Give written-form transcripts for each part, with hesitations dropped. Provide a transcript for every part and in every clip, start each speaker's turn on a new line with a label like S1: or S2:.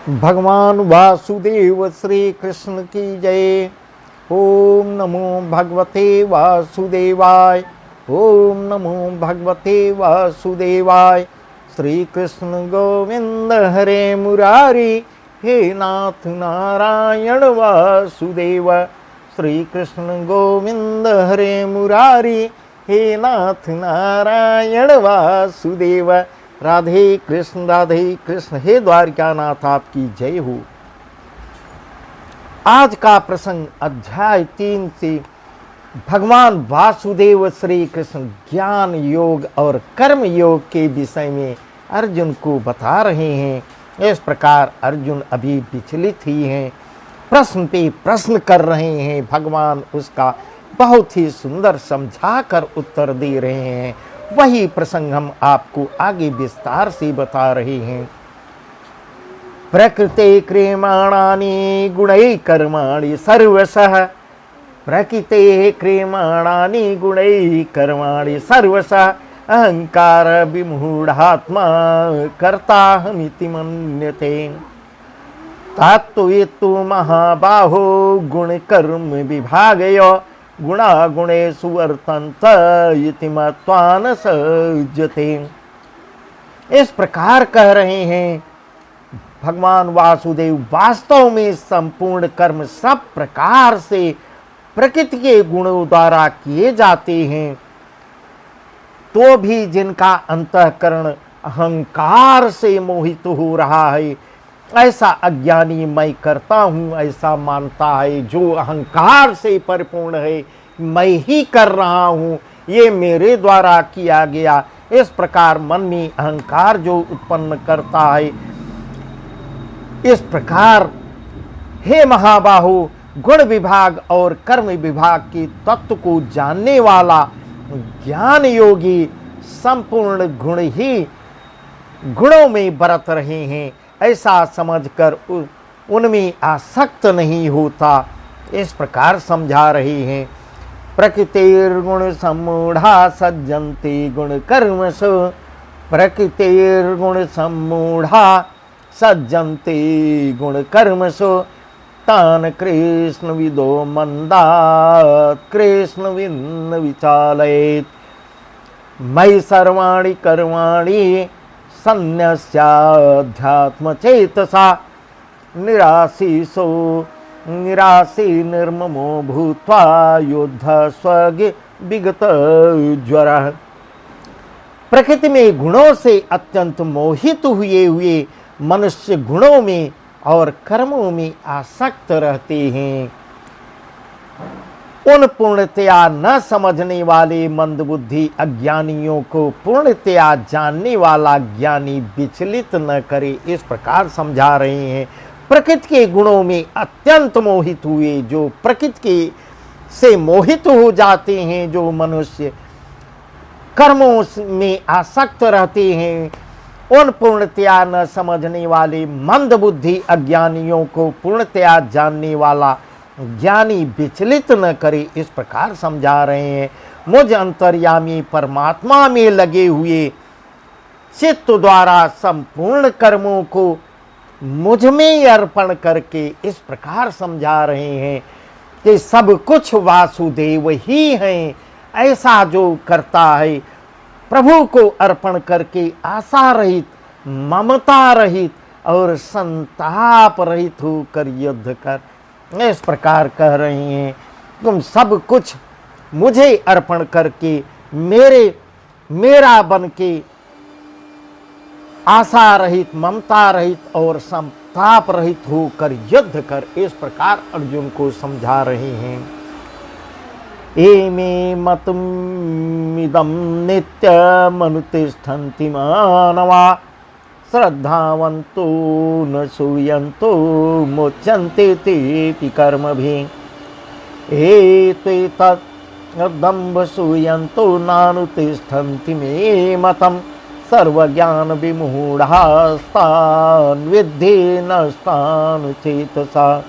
S1: भगवान वासुदेव श्री कृष्ण की जय। ओम नमो भगवते वासुदेवाय। ओम नमो भगवते वासुदेवाय। श्री कृष्ण गोविंद हरे मुरारी, हे नाथ नारायण वासुदेव। श्री कृष्ण गोविंद हरे मुरारी, हे नाथ नारायण वासुदेव। राधे कृष्ण हे द्वारकानाथ आपकी जय हो। आज का प्रसंग अध्याय 3 से भगवान वासुदेव श्री कृष्ण ज्ञान योग और कर्म योग के विषय में अर्जुन को बता रहे हैं। इस प्रकार अर्जुन अभी विचलित ही हैं, प्रश्न पे प्रश्न कर रहे हैं। भगवान उसका बहुत ही सुंदर समझा कर उत्तर दे रहे हैं। वही प्रसंग हम आपको आगे विस्तार से बता रहे हैं। प्रकृते क्रियमाणानि गुणैः कर्माणि सर्वशः। प्रकृते क्रियमाणानि गुणैः कर्माणि सर्वशः। अहंकार विमूढ़ात्मा कर्ताहमिति मन्यते। तत्त्ववित्तु महाबाहो गुण कर्म विभागयो गुणा गुणेषु वर्तन्त इति मत्वा न सज्जते। इस प्रकार कह रहे हैं भगवान वासुदेव, वास्तव में संपूर्ण कर्म सब प्रकार से प्रकृति के गुणों द्वारा किए जाते हैं, तो भी जिनका अंतःकरण अहंकार से मोहित हो रहा है, ऐसा अज्ञानी मैं करता हूँ ऐसा मानता है। जो अहंकार से परिपूर्ण है, मैं ही कर रहा हूँ, ये मेरे द्वारा किया गया। इस प्रकार मन में अहंकार जो उत्पन्न करता है, इस प्रकार हे महाबाहो, गुण विभाग और कर्म विभाग के तत्व को जानने वाला ज्ञान योगी संपूर्ण गुण ही गुणों में बरत रहे हैं, ऐसा समझकर उनमें आसक्त नहीं होता। इस प्रकार समझा रहे हैं। प्रकृतिर्गुण सम्मूढ़ा सज्जन्ते गुण कर्मसु। प्रकृतिर्गुण सम्मूढ़ा सज्जन्ते गुण कर्मसु। तान कृष्ण विदो मंदा कृष्ण विन्न विचालयेत्। मयि सर्वाणि कर्माणि सन्न्यस्याध्यात्म चेतसा। निराशी निर्ममो भूत्वा युद्ध स्वग विगत ज्वरः। प्रकृति में गुणों से अत्यंत मोहित हुए मनुष्य गुणों में और कर्मों में आसक्त रहते हैं। उन पूर्णतया न समझने वाले मंदबुद्धि अज्ञानियों को पूर्णतया जानने वाला ज्ञानी विचलित न करे, इस प्रकार समझा रहे हैं। प्रकृति के गुणों में अत्यंत मोहित हुए, जो प्रकृति के से मोहित हो जाते हैं, जो मनुष्य कर्मों में आसक्त रहते हैं, उन पूर्णतया न समझने वाले मंदबुद्धि अज्ञानियों को पूर्णतया जानने वाला ज्ञानी विचलित न करे, इस प्रकार समझा रहे हैं। मुझ अंतर्यामी परमात्मा में लगे हुए चित्त द्वारा संपूर्ण कर्मों को मुझ में अर्पण करके इस प्रकार समझा रहे हैं कि सब कुछ वासुदेव ही हैं। ऐसा जो करता है, प्रभु को अर्पण करके आशा रहित, ममता रहित और संताप रहित होकर युद्ध कर, इस प्रकार कह रहे हैं। तुम सब कुछ मुझे अर्पण करके मेरा बन के आशा रहित, ममता रहित और संताप रहित होकर युद्ध कर, इस प्रकार अर्जुन को समझा रहे हैं। एमे मतमिदं नित्यमनुतिष्ठन्ति मानवा। श्रद्धावन्तो न सूयन्तो मुच्यन्ते तेऽपि कर्मभिः। एतदम्भ सूयन्तो नानुतिष्ठन्ति मे मतम्। सर्वज्ञान विमूढ़ास्तान् विद्धि नस्तान् चेतसा।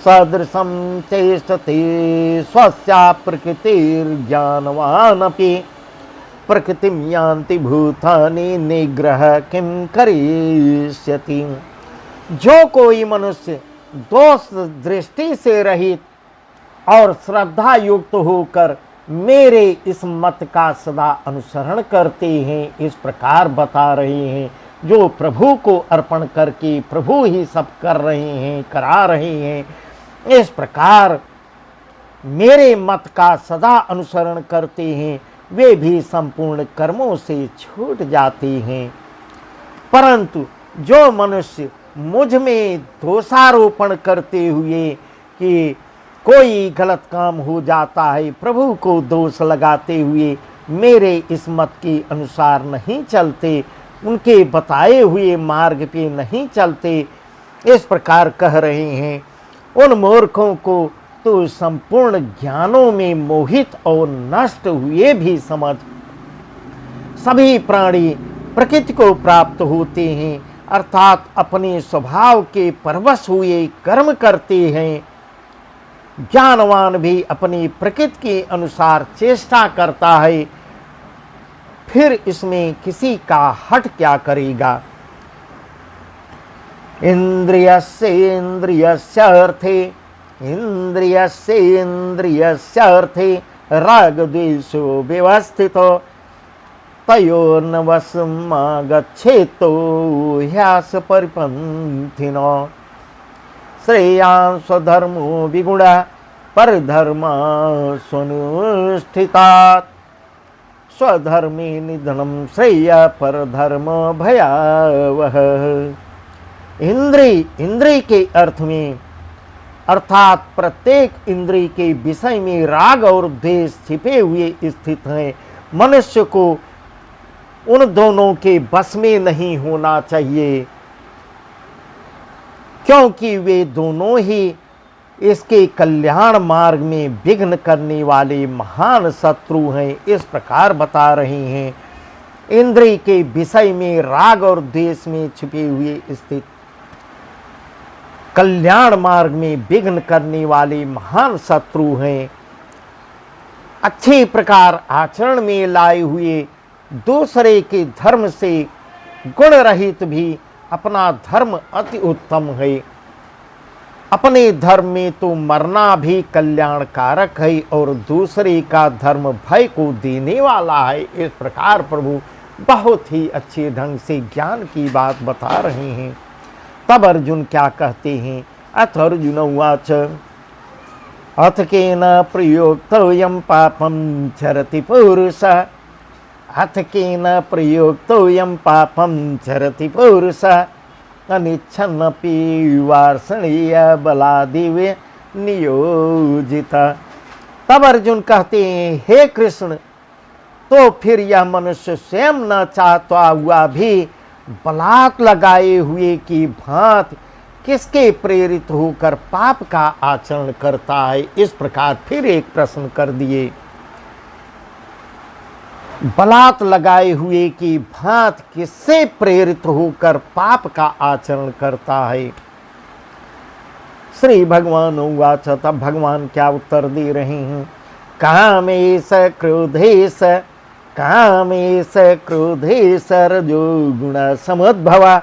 S1: सदृशं चेष्टते स्वस्या प्रकृतिर्ज्ञानवानपि। प्रकृतिं यान्ति भूतानि निग्रह किं करिष्यति। जो कोई मनुष्य दोष दृष्टि से रहित और श्रद्धा युक्त होकर मेरे इस मत का सदा अनुसरण करते हैं, इस प्रकार बता रहे हैं, जो प्रभु को अर्पण करके प्रभु ही सब कर रहे हैं, करा रहे हैं, इस प्रकार मेरे मत का सदा अनुसरण करते हैं, वे भी संपूर्ण कर्मों से छूट जाते हैं। परंतु जो मनुष्य मुझ में दोषारोपण करते हुए कि कोई गलत काम हो जाता है, प्रभु को दोष लगाते हुए मेरे इस मत के अनुसार नहीं चलते, उनके बताए हुए मार्ग पे नहीं चलते, इस प्रकार कह रहे हैं, उन मूर्खों को तो संपूर्ण ज्ञानों में मोहित और नष्ट हुए भी समझ सभी प्राणी प्रकृति को प्राप्त होते हैं, अर्थात अपने स्वभाव के परवश हुए कर्म करते हैं। ज्ञानवान भी अपनी प्रकृति के अनुसार चेष्टा करता है, फिर इसमें किसी का हट क्या करेगा। इंद्रियस्य इंद्रियस्यार्थे इंद्रियस्येन्द्रियस्यार्थे रागद्वेषो व्यवस्थितो तयोर्न वशमागच्छेतो ह्यास परिपन्थिनो श्रेयान् स्वधर्मो विगुणः परधर्मा स्वनुष्ठितात् स्वधर्मे निधनं श्रेय परधर्म भयावह। इंद्रिय के अर्थ में अर्थात प्रत्येक इंद्रिय के विषय में राग और द्वेष छिपे हुए स्थित हैं। मनुष्य को उन दोनों के बस में नहीं होना चाहिए, क्योंकि वे दोनों ही इसके कल्याण मार्ग में विघ्न करने वाले महान शत्रु हैं। इस प्रकार बता रहे हैं, इंद्रिय के विषय में राग और द्वेष में छिपे हुए स्थित कल्याण मार्ग में विघ्न करने वाले महान शत्रु हैं। अच्छे प्रकार आचरण में लाए हुए दूसरे के धर्म से गुण रहित भी अपना धर्म अति उत्तम है। अपने धर्म में तो मरना भी कल्याणकारक है और दूसरे का धर्म भय को देने वाला है। इस प्रकार प्रभु बहुत ही अच्छे ढंग से ज्ञान की बात बता रहे हैं। तब अर्जुन क्या कहते हैं, अथ अर्जुन उवाच अथ केन प्रयोक्तोऽयं पापं चरति पुरुषः अथ केन प्रयोक्तोऽयं पापं चरति पुरुषः अनिच्छन्नपि वार्ष्णेय बलादिव नियोजितः। तब अर्जुन कहते हैं, हे कृष्ण, तो फिर यह मनुष्य स्वयं न चाहता हुआ भी बलात् लगाए हुए की भांति किसके प्रेरित होकर पाप का आचरण करता है। इस प्रकार फिर एक प्रश्न कर दिए, बलात् लगाए हुए की भांति किससे प्रेरित होकर पाप का आचरण करता है। श्री भगवान उवाच, तब भगवान क्या उत्तर दे रहे हैं, कामेश क्रोधेश कामेश क्रोधेश रजो गुण समुद्भवा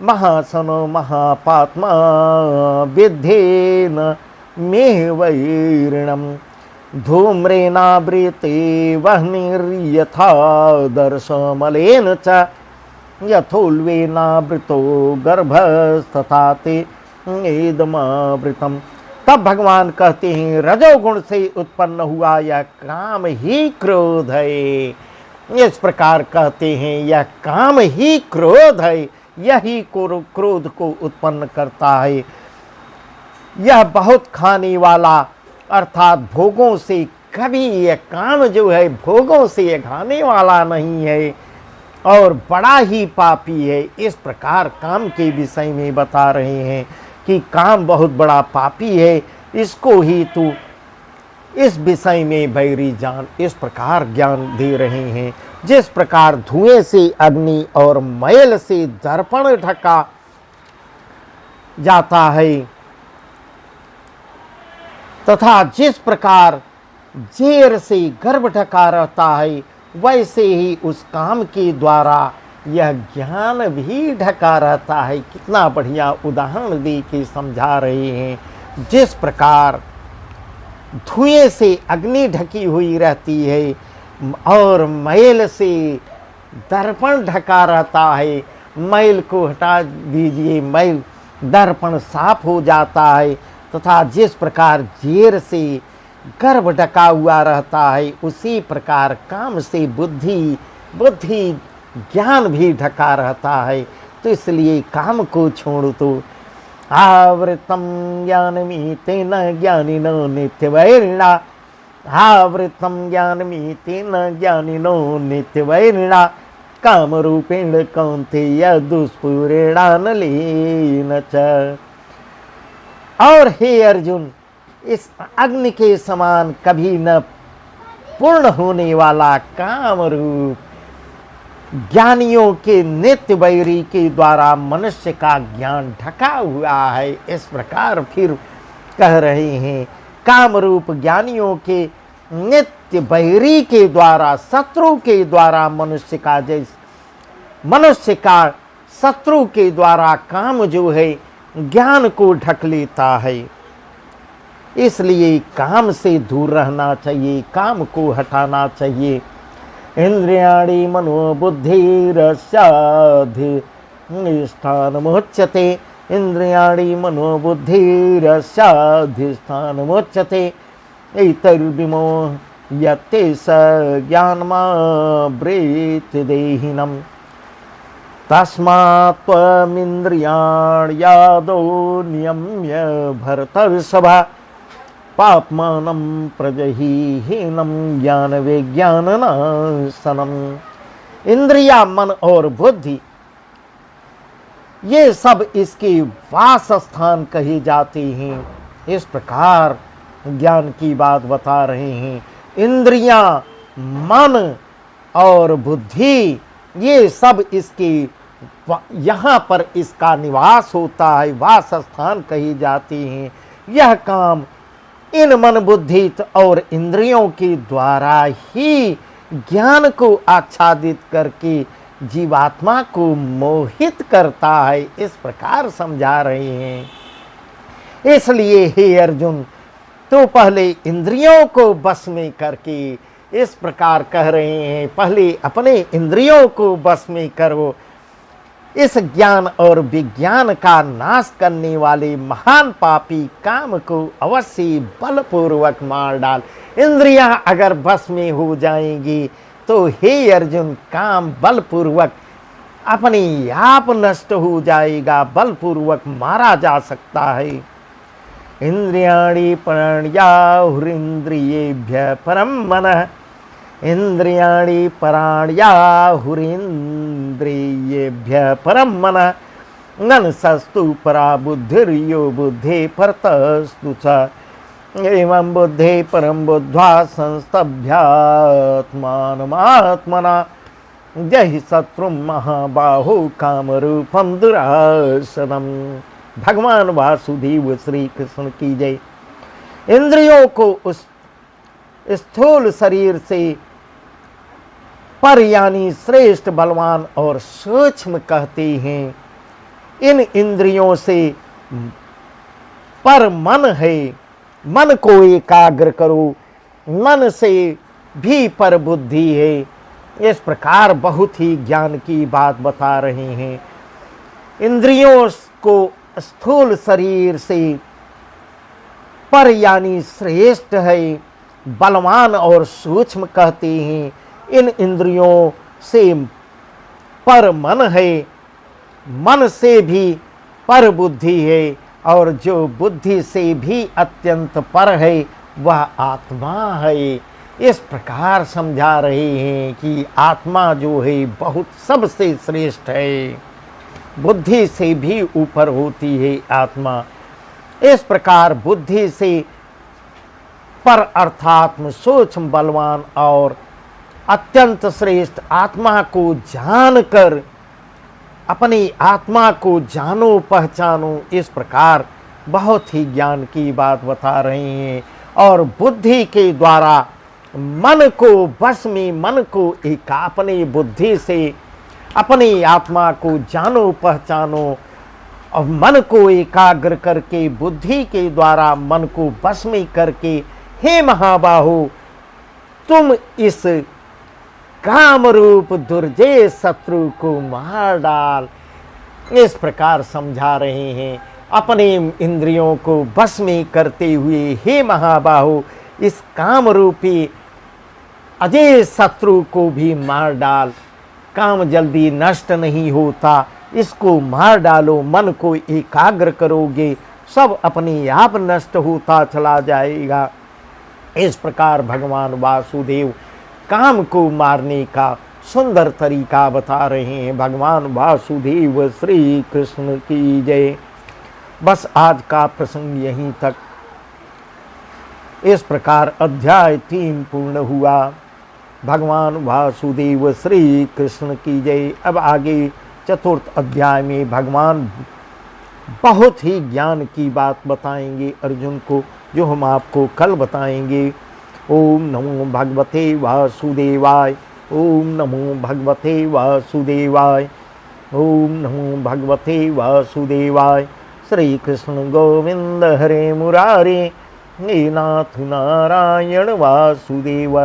S1: महासनो महापात्मा विद्धेन मे वैरिणम् धूम्रेणावृते वह्निर्यथा दर्शमलेन च यथोल्बेनावृतो गर्भस्तथा ते एदमावृतम्। तब भगवान कहते हैं, रजोगुण से उत्पन्न हुआ यह काम ही क्रोध है। इस प्रकार कहते हैं, यह काम ही क्रोध है, यही क्रोध को उत्पन्न करता है। यह बहुत खाने वाला अर्थात भोगों से, कभी यह काम जो है भोगों से खाने वाला नहीं है और बड़ा ही पापी है। इस प्रकार काम के विषय में बता रहे हैं कि काम बहुत बड़ा पापी है, इसको ही तू इस विषय में बैरी जान। इस प्रकार ज्ञान दे रहे हैं। जिस प्रकार धुएं से अग्नि और मैल से दर्पण ढका जाता है, तथा जिस प्रकार जेर से गर्भ ढका रहता है, वैसे ही उस काम के द्वारा यह ज्ञान भी ढका रहता है। कितना बढ़िया उदाहरण दे के समझा रहे हैं। जिस प्रकार धुएं से अग्नि ढकी हुई रहती है और मैल से दर्पण ढका रहता है, मैल को हटा दीजिए, मैल दर्पण साफ हो जाता है। तथा जिस प्रकार जेर से गर्भ ढका हुआ रहता है, उसी प्रकार काम से बुद्धि ज्ञान भी ढका रहता है। तो इसलिए काम को छोड़ दो। आवृतम ज्ञानमीतेन ज्ञानिनो नित्यवैरिणा, आवृतम ज्ञानमीतेन ज्ञानिनो नित्यवैरिणा, काम रूपेण कौन्तेय दुष्पूरेणानलेन च। और हे अर्जुन, इस अग्नि के समान कभी न पूर्ण होने वाला काम रूप ज्ञानियों के नित्य वैरी के द्वारा मनुष्य का ज्ञान ढका हुआ है। इस प्रकार फिर कह रहे हैं, काम रूप ज्ञानियों के नित्य वैरी के द्वारा, शत्रु के द्वारा मनुष्य का शत्रु के द्वारा काम जो है ज्ञान को ढक लेता है। इसलिए काम से दूर रहना चाहिए, काम को हटाना चाहिए। इंद्रियाणि मनोबुद्धिरस्याधिष्ठानमुच्यते, इंद्रियाणि मनोबुद्धिरस्याधिष्ठानमुच्यते, एतैर्विमोह्यते स ज्ञानमावृत्य देहिनम्। तस्मात् त्वमिन्द्रियाण्यादौ नियम्य भरतर्षभा, पाप्मानं प्रजहीहीनं ज्ञान विज्ञाननाशनम्। इंद्रिया, मन और बुद्धि ये सब इसके वास स्थान कहे जाते हैं। इस प्रकार ज्ञान की बात बता रहे हैं। इंद्रियां, मन और बुद्धि ये सब इसके यहाँ पर इसका निवास होता है, वास स्थान कही जाती हैं। यह काम इन मन बुद्धि और इंद्रियों के द्वारा ही ज्ञान को आच्छादित करके जीवात्मा को मोहित करता है। इस प्रकार समझा रहे हैं। इसलिए हे अर्जुन, तो पहले इंद्रियों को बस में करके, इस प्रकार कह रहे हैं, पहले अपने इंद्रियों को बस में करो। इस ज्ञान और विज्ञान का नाश करने वाले महान पापी काम को अवश्य बलपूर्वक मार डाल। इंद्रियां अगर बस में हो जाएंगी तो हे अर्जुन, काम बलपूर्वक अपने आप नष्ट हो जाएगा, बलपूर्वक मारा जा सकता है। इंद्रियाणि प्राण्याहुरिन्द्रियेभ्यः परं मनः, इंद्रियाणि प्राण्याहुरिन्द्रियेभ्यः परं मनः, मनसस्तु परा बुद्धिर्यो बुद्धे परतस्तु च। एवं बुद्धे परं बुद्ध्वा संस्तभ्यात्मानमात्मना, जहि शत्रुं महाबाहो कामरूपं दुरासदम्। भगवान वासुदेव श्री कृष्ण की जय। इंद्रियों को उस स्थूल शरीर से पर यानी श्रेष्ठ, बलवान और सूक्ष्म कहते हैं। इन इंद्रियों से पर मन है, मन को एकाग्र करो। मन से भी पर बुद्धि है। इस प्रकार बहुत ही ज्ञान की बात बता रहे हैं। इंद्रियों को स्थूल शरीर से पर यानी श्रेष्ठ है, बलवान और सूक्ष्म कहते हैं। इन इंद्रियों से पर मन है, मन से भी पर बुद्धि है, और जो बुद्धि से भी अत्यंत पर है वह आत्मा है। इस प्रकार समझा रहे हैं कि आत्मा जो है बहुत सबसे श्रेष्ठ है, बुद्धि से भी ऊपर होती है आत्मा। इस प्रकार बुद्धि से पर अर्थात सूक्ष्म, बलवान और अत्यंत श्रेष्ठ आत्मा को जानकर अपनी आत्मा को जानो पहचानो। इस प्रकार बहुत ही ज्ञान की बात बता रहे हैं। और बुद्धि के द्वारा मन को बस में, मन को एक अपनी बुद्धि से अपनी आत्मा को जानो पहचानो और मन को एकाग्र करके बुद्धि के द्वारा मन को बस में करके, हे महाबाहो, तुम इस काम रूप दुर्जय शत्रु को मार डाल। इस प्रकार समझा रहे हैं। अपने इंद्रियों को बस में करते हुए, हे महाबाहो, इस काम रूपी अजय शत्रु को भी मार डाल। काम जल्दी नष्ट नहीं होता, इसको मार डालो। मन को एकाग्र करोगे, सब अपने आप नष्ट होता चला जाएगा। इस प्रकार भगवान वासुदेव काम को मारने का सुंदर तरीका बता रहे हैं। भगवान वासुदेव श्री कृष्ण की जय। बस आज का प्रसंग यहीं तक। इस प्रकार अध्याय 3 पूर्ण हुआ। भगवान वासुदेव श्री कृष्ण की जय। अब आगे चतुर्थ अध्याय में भगवान बहुत ही ज्ञान की बात बताएंगे अर्जुन को, जो हम आपको कल बताएंगे। ओम नमो भगवते वासुदेवाय। ओम नमो भगवते वासुदेवाय। ओम नमो भगवते वासुदेवाय। श्री कृष्ण गोविंद हरे मुरारे, हे नाथ नारायण वासुदेव।